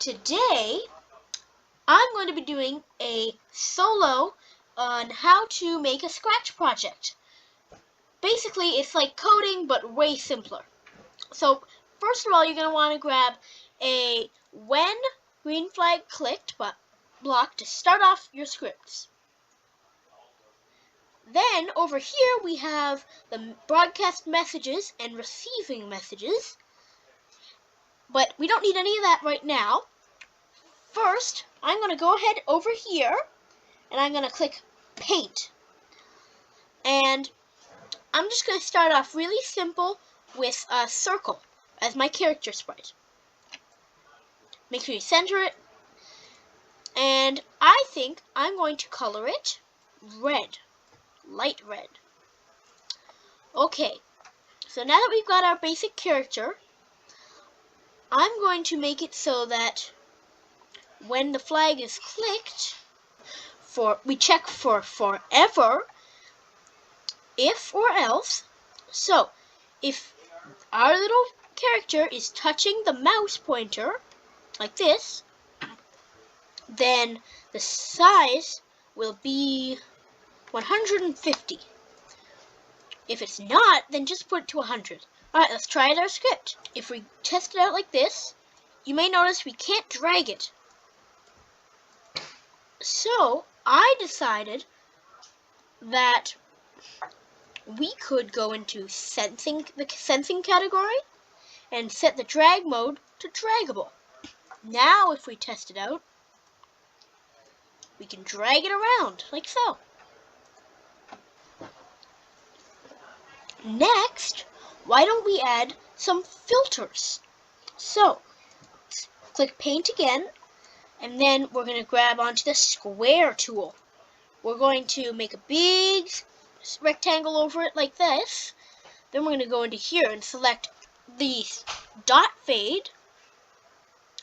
Today, I'm going to be doing a solo on how to make a Scratch project. Basically, it's like coding, but way simpler. So, first of all, you're going to want to grab a when green flag clicked block to start off your scripts. Then, over here, we have the broadcast messages and receiving messages. But we don't need any of that right now. First, I'm going to go ahead over here, and I'm going to click Paint. And I'm just going to start off really simple with a circle as my character sprite. Make sure you center it. And I think I'm going to color it red, light red. Okay, so now that we've got our basic character, I'm going to make it so that when the flag is clicked, we check for forever, if or else. So, if our little character is touching the mouse pointer, like this, then the size will be 150. If it's not, then just put it to 100. Alright, let's try our script. If we test it out like this, you may notice we can't drag it. So, I decided that we could go into the sensing category and set the drag mode to draggable. Now, if we test it out, we can drag it around, like so. Next, why don't we add some filters? So, click Paint again, and then we're going to grab onto the Square tool. We're going to make a big rectangle over it like this. Then we're going to go into here and select the dot fade.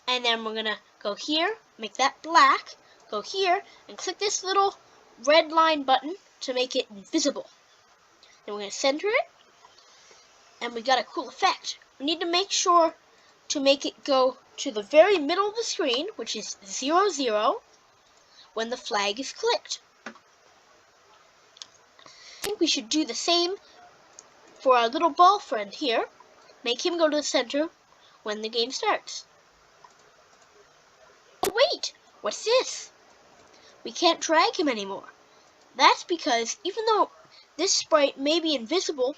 And then we're going to go here, make that black, go here, and click this little red line button to make it invisible. Then we're going to center it, and we got a cool effect. We need to make sure to make it go to the very middle of the screen, which is 0, 0, when the flag is clicked. I think we should do the same for our little ball friend here. Make him go to the center when the game starts. Oh wait, what's this? We can't drag him anymore. That's because even though this sprite may be invisible,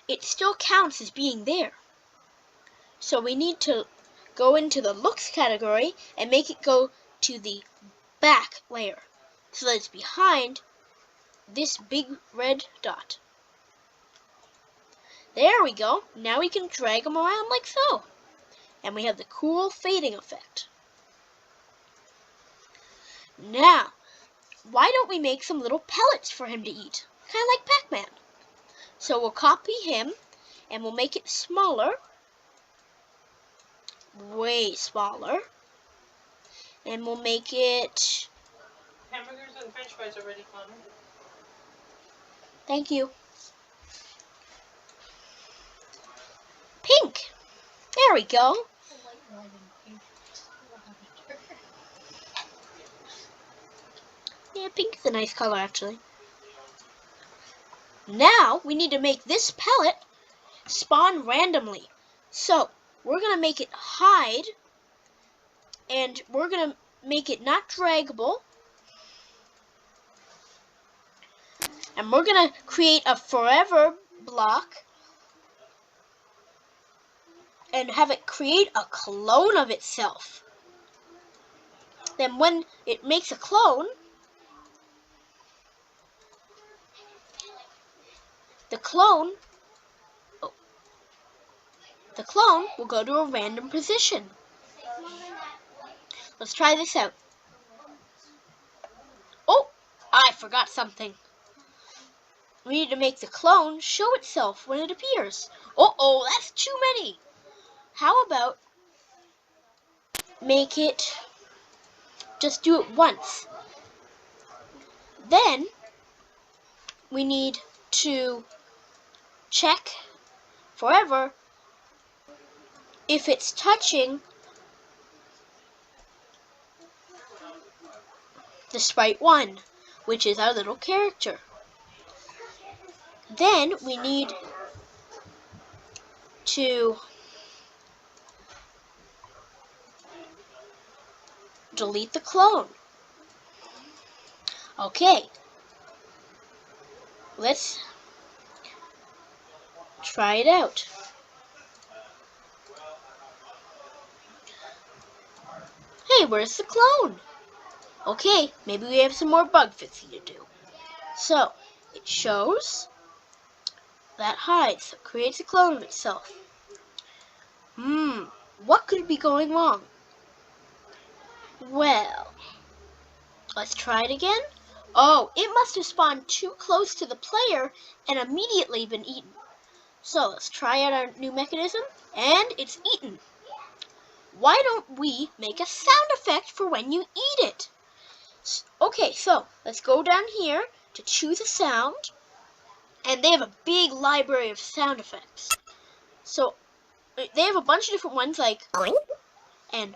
it still counts as being there. So we need to go into the looks category and make it go to the back layer so that it's behind this big red dot. There we go. Now we can drag them around like so. And we have the cool fading effect. Now, why don't we make some little pellets for him to eat? Kind of like Pac-Man. So we'll copy him and we'll make it smaller. Way smaller. And we'll make it... Hamburgers and french fries are ready, Connor. Thank you. Pink. There we go. Yeah, pink is a nice color actually. Now we need to make this pellet spawn randomly. So we're going to make it hide, and we're going to make it not draggable. And we're going to create a forever block and have it create a clone of itself. Then when it makes a clone, the clone will go to a random position. Let's try this out. Oh, I forgot something. We need to make the clone show itself when it appears. Uh-oh, that's too many. How about make it just do it once? Then we need to check forever if it's touching the sprite 1, which is our little character. Then we need to delete the clone. Okay, let's try it out. Hey, where's the clone? Okay, maybe we have some more bug fixing to do. So, it shows that hides, so it creates a clone of itself. What could be going wrong? Well, let's try it again. Oh, it must have spawned too close to the player and immediately been eaten. So let's try out our new mechanism, and it's eaten. Why don't we make a sound effect for when you eat it? Okay, so let's go down here to choose a sound, and they have a big library of sound effects. So they have a bunch of different ones, like, and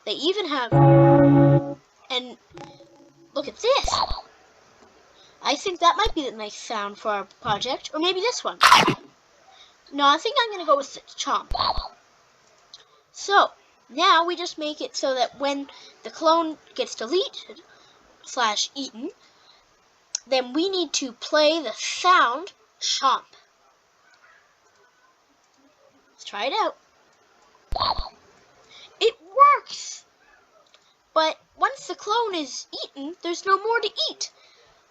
they even have, and look at this. I think that might be the nice sound for our project, or maybe this one. No, I think I'm going to go with the chomp. So, now we just make it so that when the clone gets deleted / eaten, then we need to play the sound chomp. Let's try it out. It works! But once the clone is eaten, there's no more to eat.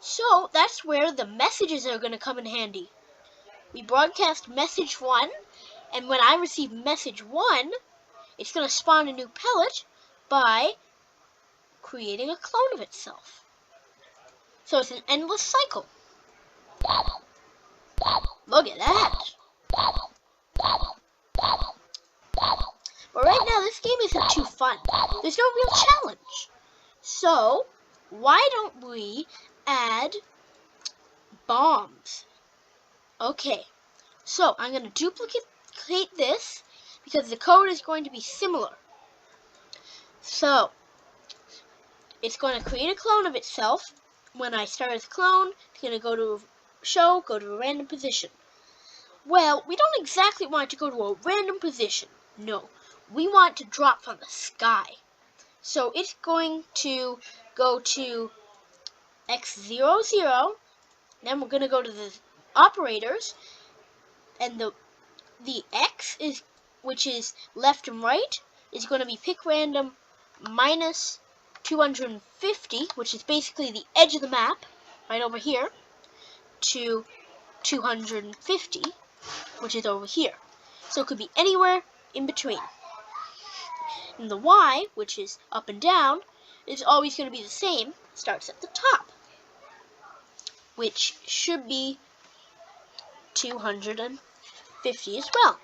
So that's where the messages are going to come in handy. We broadcast message 1, and when I receive message 1, it's going to spawn a new pellet by creating a clone of itself. So it's an endless cycle. Look at that. But right now, this game isn't too fun. There's no real challenge. So, why don't we add bombs? Okay, so I'm going to duplicate this because the code is going to be similar. So, it's going to create a clone of itself. When I start as a clone, it's going to go to show, go to a random position. Well, we don't exactly want it to go to a random position. No, we want to drop from the sky. So it's going to go to x00, then we're going to go to the operators, and the x is, which is left and right, is going to be pick random minus 250, which is basically the edge of the map, right over here, to 250, which is over here. So it could be anywhere in between. And the y, which is up and down, is always going to be the same, starts at the top, which should be 250 as well.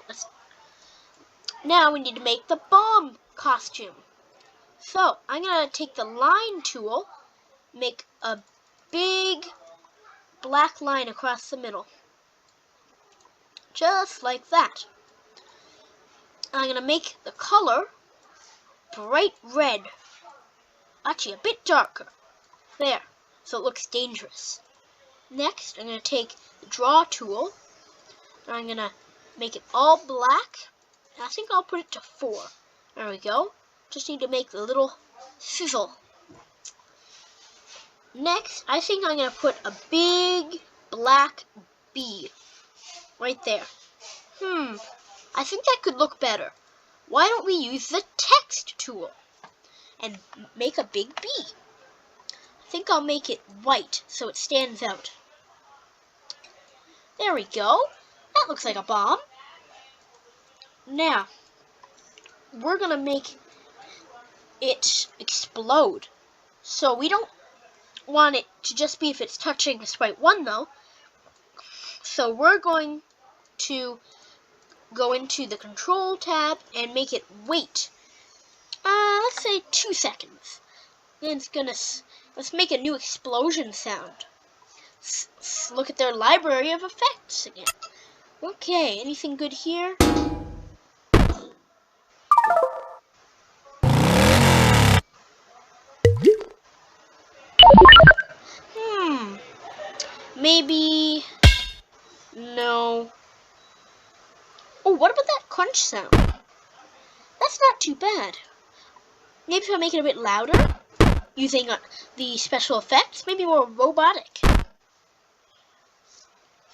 Now we need to make the bomb costume. So I'm going to take the line tool, make a big black line across the middle. Just like that. I'm going to make the color bright red. Actually, a bit darker. There. So it looks dangerous. Next, I'm going to take the draw tool, and I'm going to make it all black. And I think I'll put it to 4. There we go. Just need to make the little sizzle. Next, I think I'm going to put a big black bee right there. I think that could look better. Why don't we use the text tool and make a big bee? I think I'll make it white so it stands out. There we go. That looks like a bomb. Now, we're going to make it explode. So we don't want it to just be if it's touching the sprite 1 though. So we're going to go into the control tab and make it wait. Let's say 2 seconds. Then it's gonna, let's make a new explosion sound. Look at their library of effects again. Okay, anything good here? maybe... No. Oh, what about that crunch sound? That's not too bad. Maybe if I make it a bit louder, using the special effects, maybe more robotic.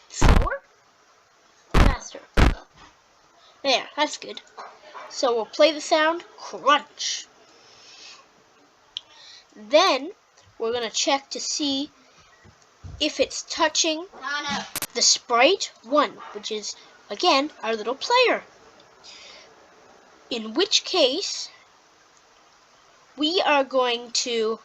Slower? Faster. There, that's good. So we'll play the sound, crunch. Then, we're going to check to see if it's touching the sprite 1, which is, again, our little player. In which case, we are going to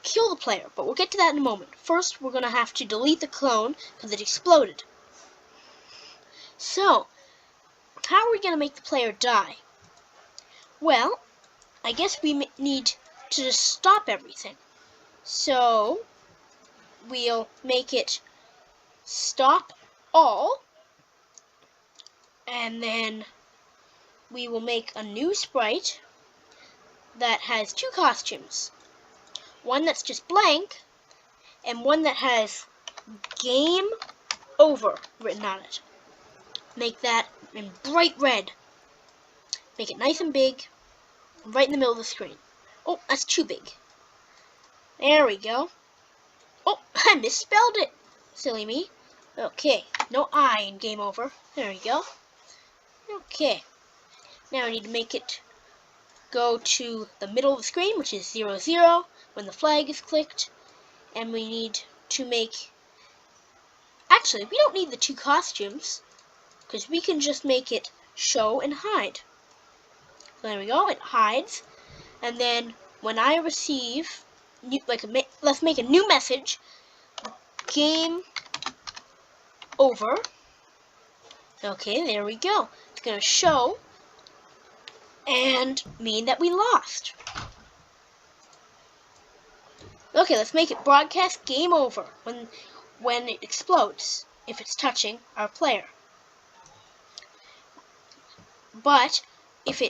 kill the player, but we'll get to that in a moment. First, we're going to have to delete the clone because it exploded. So, how are we going to make the player die? Well, I guess we need to just stop everything. So, we'll make it stop all, and then we will make a new sprite that has 2 costumes. One that's just blank, and one that has game over written on it. Make that in bright red. Make it nice and big, right in the middle of the screen. Oh, that's too big. There we go. Oh, I misspelled it. Silly me. Okay, no I in game over. There we go. Okay. Now I need to make it go to the middle of the screen, which is 0, 0, when the flag is clicked. And we need to make... Actually, we don't need the 2 costumes, because we can just make it show and hide. So there we go, it hides. And then when I receive, let's make a new message, game over. Okay, there we go. It's going to show and mean that we lost. Okay, let's make it broadcast game over when it explodes, if it's touching our player. But if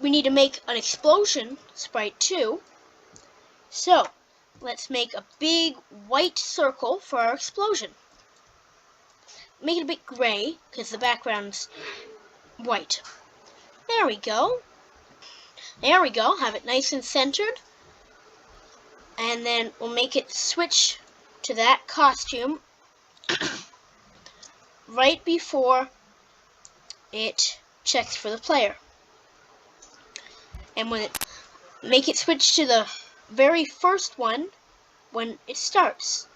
we need to make an explosion sprite too. So let's make a big white circle for our explosion. Make it a bit gray because the background's white. There we go. There we go. Have it nice and centered. And then we'll make it switch to that costume right before it checks for the player. And when make it switch to the very first one when it starts.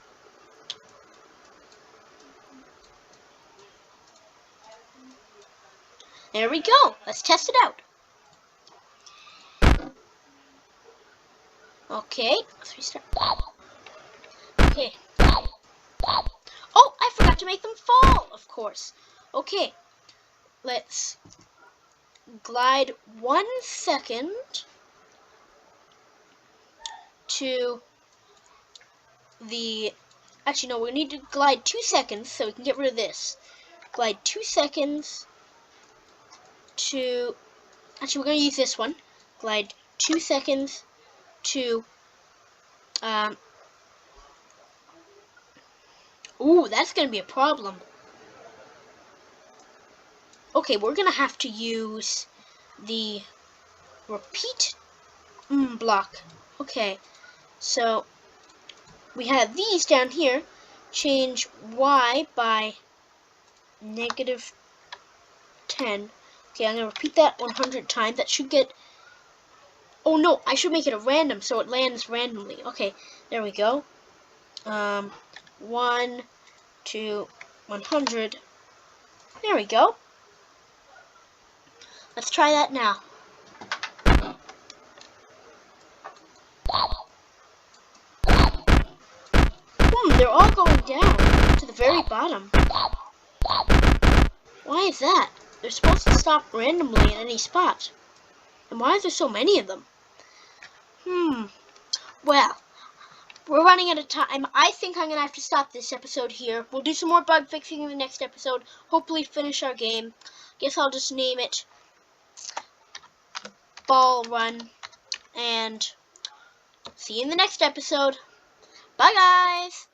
There we go. Let's test it out. Okay, let's restart. Okay. Oh, I forgot to make them fall, of course. Okay, let's glide 1 second to the... Actually, no, we need to glide 2 seconds so we can get rid of this. Glide 2 seconds to... Actually, we're going to use this one. Glide 2 seconds to... Ooh, that's going to be a problem. Okay, we're going to have to use the repeat block. Okay, so we have these down here. Change y by -10. Okay, I'm going to repeat that 100 times. That should get... Oh no, I should make it a random so it lands randomly. Okay, there we go. 1 to 100. There we go. Let's try that now. They're all going down to the very bottom. Why is that? They're supposed to stop randomly at any spot. And why is there so many of them? Well, we're running out of time. I think I'm going to have to stop this episode here. We'll do some more bug fixing in the next episode. Hopefully finish our game. Guess I'll just name it Ball Run. And see you in the next episode. Bye, guys!